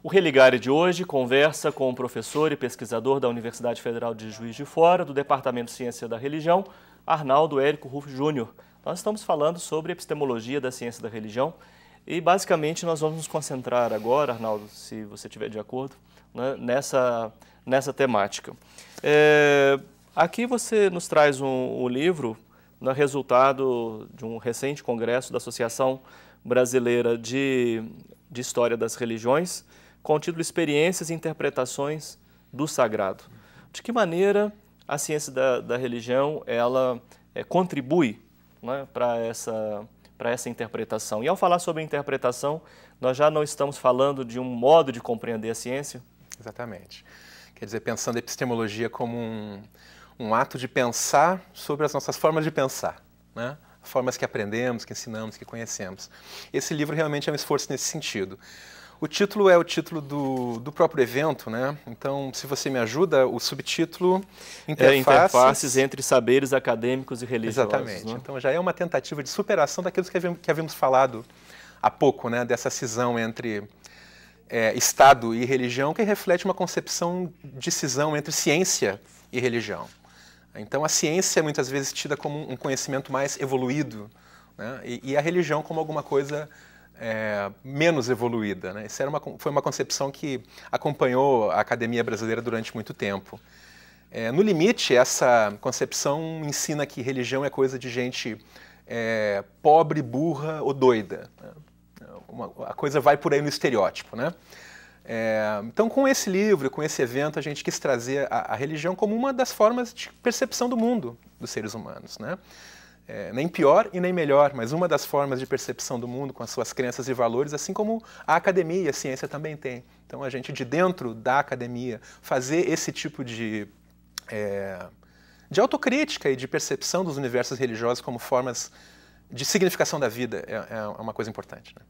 O Religare de hoje conversa com o professor e pesquisador da Universidade Federal de Juiz de Fora, do Departamento de Ciência da Religião, Arnaldo Érico Rufo Júnior. Nós estamos falando sobre epistemologia da ciência da religião e, basicamente, nós vamos nos concentrar agora, Arnaldo, se você estiver de acordo, né, nessa temática. Aqui você nos traz um livro, resultado de um recente congresso da Associação Brasileira de História das Religiões, com o título Experiências e Interpretações do Sagrado. De que maneira a ciência da religião ela contribui, né, para essa interpretação? E ao falar sobre interpretação, nós já não estamos falando de um modo de compreender a ciência? Exatamente. Quer dizer, pensando a epistemologia como um ato de pensar sobre as nossas formas de pensar, né? Formas que aprendemos, que ensinamos, que conhecemos. Esse livro realmente é um esforço nesse sentido. O título é o título do próprio evento, né? Então, se você me ajuda, o subtítulo Interfaces entre saberes acadêmicos e religiosos. Exatamente. Né? Então, já é uma tentativa de superação daquilo que havíamos falado há pouco, né? Dessa cisão entre Estado e religião, que reflete uma concepção de cisão entre ciência e religião. Então, a ciência é muitas vezes tida como um conhecimento mais evoluído, né? E a religião como alguma coisa menos evoluída, né? Essa foi uma concepção que acompanhou a academia brasileira durante muito tempo. No limite, essa concepção ensina que religião é coisa de gente pobre, burra ou doida. A coisa vai por aí no estereótipo, né? Então, com esse livro, com esse evento, a gente quis trazer a religião como uma das formas de percepção do mundo dos seres humanos, né? Nem pior e nem melhor, mas uma das formas de percepção do mundo com as suas crenças e valores, assim como a academia e a ciência também tem. Então, a gente, de dentro da academia, fazer esse tipo de autocrítica e de percepção dos universos religiosos como formas de significação da vida é uma coisa importante, né?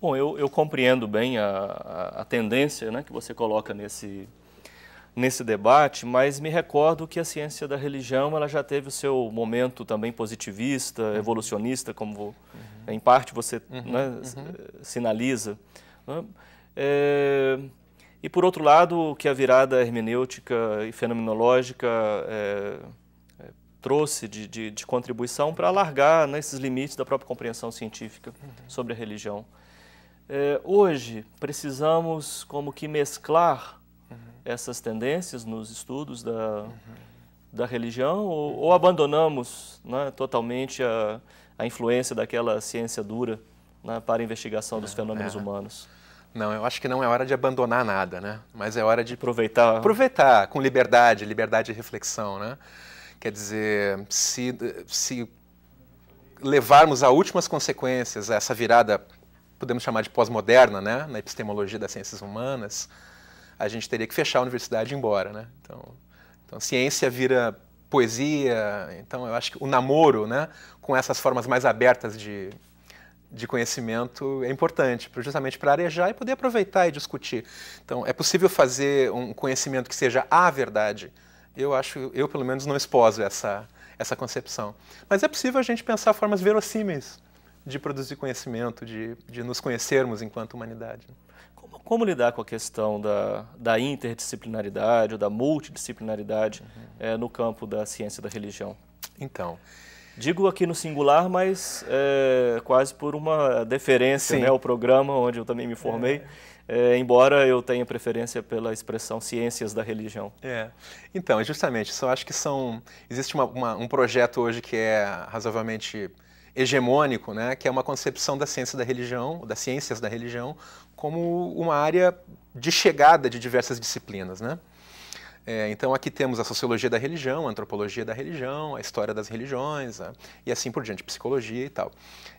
Bom, eu compreendo bem a tendência, né, que você coloca nesse debate, mas me recordo que a ciência da religião ela já teve o seu momento também positivista, evolucionista, como em parte você sinaliza. Né? E, por outro lado, que a virada hermenêutica e fenomenológica trouxe de contribuição para alargar, né, esses limites da própria compreensão científica sobre a religião. Hoje, precisamos como que mesclar essas tendências nos estudos da religião ou abandonamos, né, totalmente a influência daquela ciência dura, né, para a investigação dos fenômenos humanos? Não, eu acho que não é hora de abandonar nada, né? Mas é hora de aproveitar com liberdade de reflexão, né? Quer dizer, se levarmos a últimas consequências essa virada, podemos chamar de pós-moderna, né, na epistemologia das ciências humanas, a gente teria que fechar a universidade e ir embora, né? Então ciência vira poesia. Então eu acho que o namoro, né, com essas formas mais abertas de conhecimento é importante, justamente para arejar e poder aproveitar e discutir. Então é possível fazer um conhecimento que seja a verdade. Eu pelo menos não esposo essa concepção. Mas é possível a gente pensar formas verossímeis de produzir conhecimento, de nos conhecermos enquanto humanidade. Como lidar com a questão da interdisciplinaridade ou da multidisciplinaridade no campo da ciência da religião? Então, digo aqui no singular, mas quase por uma deferência, né, ao programa onde eu também me formei, embora eu tenha preferência pela expressão ciências da religião. Então, justamente, só acho que existe um projeto hoje que é razoavelmente hegemônico, né, que é uma concepção da ciência da religião, das ciências da religião, como uma área de chegada de diversas disciplinas, né? Então aqui temos a sociologia da religião, a antropologia da religião, a história das religiões, e assim por diante, psicologia e tal.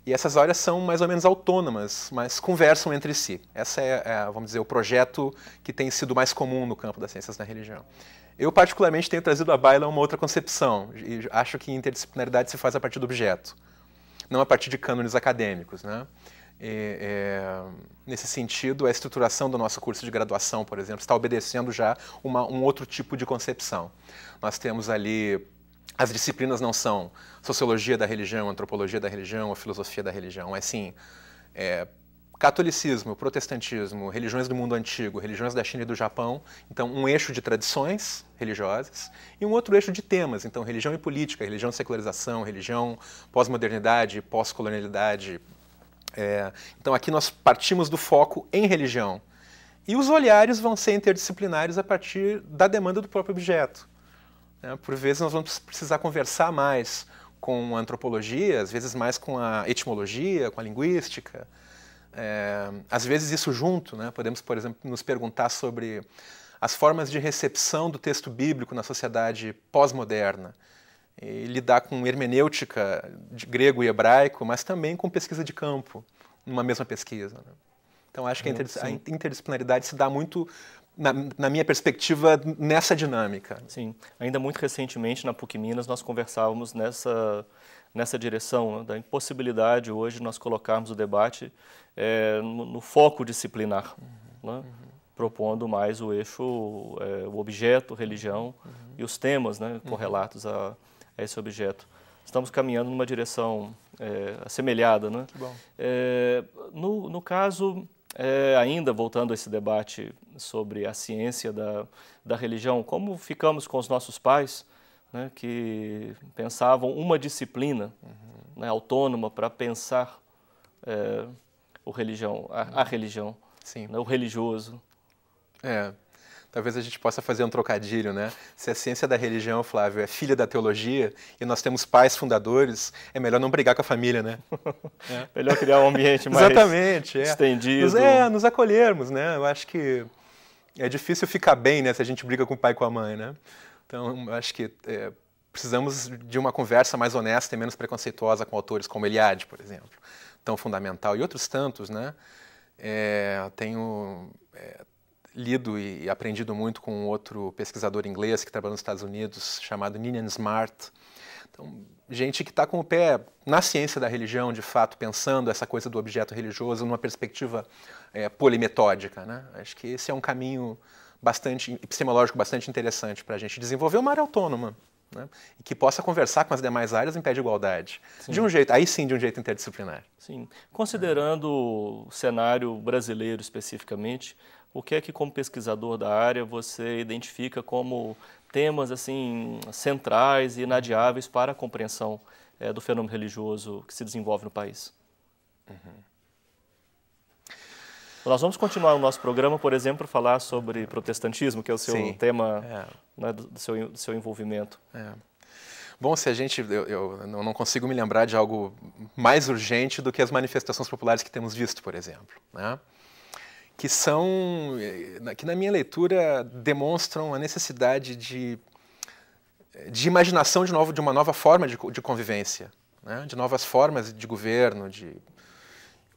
E essas áreas são mais ou menos autônomas, mas conversam entre si. Essa vamos dizer, o projeto que tem sido mais comum no campo das ciências da religião. Eu particularmente tenho trazido à baila uma outra concepção, e acho que interdisciplinaridade se faz a partir do objeto, não a partir de cânones acadêmicos, né? Nesse sentido, a estruturação do nosso curso de graduação, por exemplo, está obedecendo já um outro tipo de concepção. Nós temos ali, as disciplinas não são sociologia da religião, antropologia da religião ou filosofia da religião, mas sim catolicismo, protestantismo, religiões do mundo antigo, religiões da China e do Japão, então um eixo de tradições religiosas e um outro eixo de temas, então religião e política, religião e secularização, religião, pós-modernidade, pós-colonialidade. Então aqui nós partimos do foco em religião. E os olhares vão ser interdisciplinares a partir da demanda do próprio objeto. Por vezes nós vamos precisar conversar mais com a antropologia, às vezes mais com a etimologia, com a linguística. Às vezes isso junto, podemos, por exemplo, nos perguntar sobre as formas de recepção do texto bíblico na sociedade pós-moderna, e lidar com hermenêutica de grego e hebraico, mas também com pesquisa de campo, numa mesma pesquisa. Então acho que a interdisciplinaridade se dá muito, na minha perspectiva, nessa dinâmica. Sim, ainda muito recentemente na PUC Minas nós conversávamos nessa direção, da impossibilidade hoje de nós colocarmos o debate no foco disciplinar, propondo mais o eixo, o objeto, religião e os temas correlatos a esse objeto. Estamos caminhando numa direção assemelhada. Que bom. No caso, ainda voltando a esse debate sobre a ciência da religião, como ficamos com os nossos pais, que pensavam uma disciplina autônoma para pensar a religião, Sim. O religioso? Talvez a gente possa fazer um trocadilho, Se a ciência da religião, Flávio, é filha da teologia e nós temos pais fundadores, é melhor não brigar com a família, Melhor criar um ambiente mais exatamente, estendido. Nos acolhermos, Eu acho que é difícil ficar bem, se a gente briga com o pai e com a mãe, Então, eu acho que precisamos de uma conversa mais honesta e menos preconceituosa com autores como Eliade, por exemplo, tão fundamental, e outros tantos, Tenho lido e aprendido muito com um outro pesquisador inglês que trabalha nos Estados Unidos, chamado Ninian Smart. Então, gente que está com o pé na ciência da religião, de fato, pensando essa coisa do objeto religioso numa perspectiva polimetódica. Acho que esse é um caminho epistemológico bastante interessante para a gente desenvolver uma área autônoma, e que possa conversar com as demais áreas em pé de igualdade. Sim. De um jeito interdisciplinar. Sim. Considerando o cenário brasileiro especificamente, o que é que, como pesquisador da área, você identifica como temas assim centrais e inadiáveis para a compreensão do fenômeno religioso que se desenvolve no país? Nós vamos continuar o nosso programa, por exemplo, para falar sobre protestantismo, que é o seu tema do seu envolvimento. Bom, eu não consigo me lembrar de algo mais urgente do que as manifestações populares que temos visto, por exemplo, que na minha leitura demonstram a necessidade de imaginação de uma nova forma de convivência, de novas formas de governo,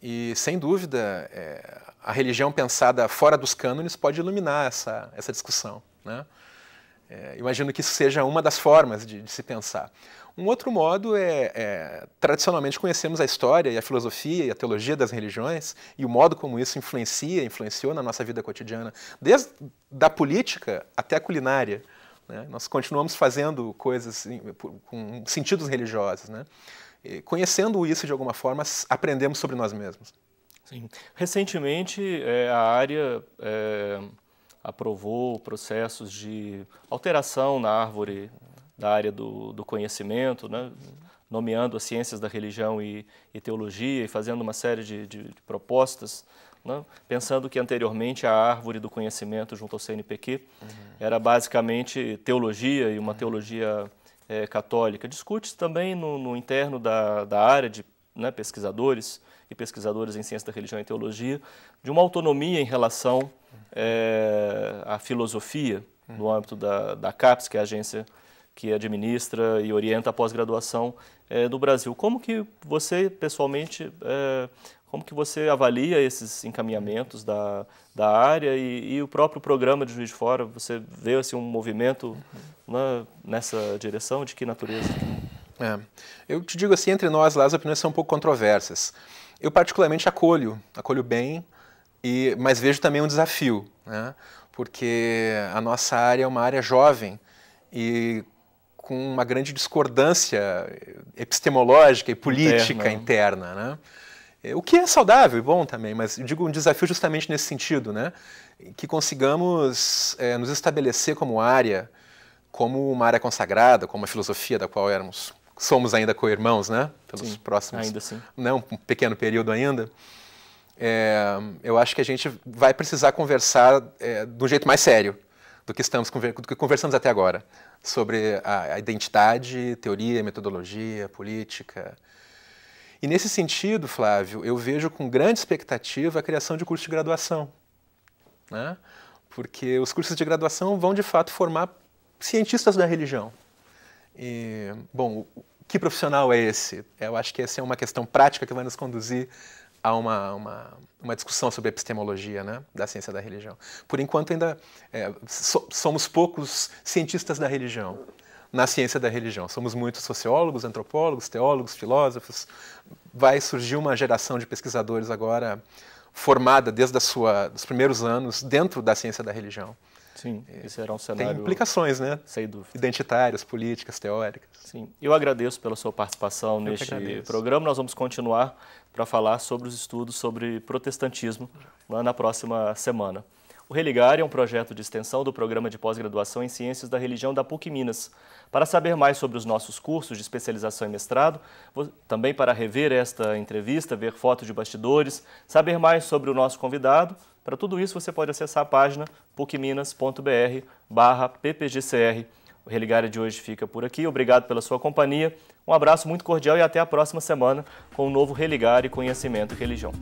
e sem dúvida a religião pensada fora dos cânones pode iluminar essa discussão. Imagino que isso seja uma das formas de se pensar. Um outro modo tradicionalmente conhecemos a história e a filosofia e a teologia das religiões e o modo como isso influenciou na nossa vida cotidiana, desde da política até a culinária. Nós continuamos fazendo coisas com sentidos religiosos. E, conhecendo isso de alguma forma, aprendemos sobre nós mesmos. Sim. Recentemente, a área aprovou processos de alteração na árvore da área do conhecimento, nomeando as ciências da religião e teologia e fazendo uma série de propostas, pensando que anteriormente a árvore do conhecimento junto ao CNPq era basicamente teologia e uma teologia católica. Discute-se também no interno da área de pesquisadores e pesquisadoras em ciência da religião e teologia de uma autonomia em relação à filosofia no âmbito da CAPES, que é a agência que administra e orienta a pós-graduação no Brasil. Como que você, pessoalmente, como que você avalia esses encaminhamentos da área e o próprio programa de Juiz de Fora? Você vê assim, um movimento nessa direção? De que natureza? Eu te digo assim, entre nós lá as opiniões são um pouco controversas. Eu particularmente acolho bem, mas vejo também um desafio, porque a nossa área é uma área jovem e com uma grande discordância epistemológica e política interna. O que é saudável e bom também, mas eu digo um desafio justamente nesse sentido, né? Que consigamos nos estabelecer como área, como uma área consagrada, como uma filosofia da qual somos ainda co-irmãos, né? Pelos próximos, ainda assim. Né? Um pequeno período ainda. Eu acho que a gente vai precisar conversar de um jeito mais sério do que conversamos até agora, sobre a identidade, teoria, metodologia, política. E nesse sentido, Flávio, eu vejo com grande expectativa a criação de curso de graduação, né? Porque os cursos de graduação vão, de fato, formar cientistas da religião. E, bom, que profissional é esse? Eu acho que essa é uma questão prática que vai nos conduzir a uma discussão sobre a epistemologia, né, da ciência da religião. Por enquanto, ainda somos poucos cientistas da religião, na ciência da religião. Somos muitos sociólogos, antropólogos, teólogos, filósofos. Vai surgir uma geração de pesquisadores agora formada desde dos primeiros anos dentro da ciência da religião. Sim, esse era um cenário... Tem implicações, né? Sem dúvida. Identitárias, políticas, teóricas. Sim, eu agradeço pela sua participação neste programa. Nós vamos continuar para falar sobre os estudos sobre protestantismo lá na próxima semana. O Religar é um projeto de extensão do Programa de Pós-Graduação em Ciências da Religião da PUC Minas. Para saber mais sobre os nossos cursos de especialização e mestrado, também para rever esta entrevista, ver fotos de bastidores, saber mais sobre o nosso convidado, para tudo isso você pode acessar a página pucminas.br/ppgcr. O Religar de hoje fica por aqui. Obrigado pela sua companhia. Um abraço muito cordial e até a próxima semana com um novo Religar e Conhecimento e Religião.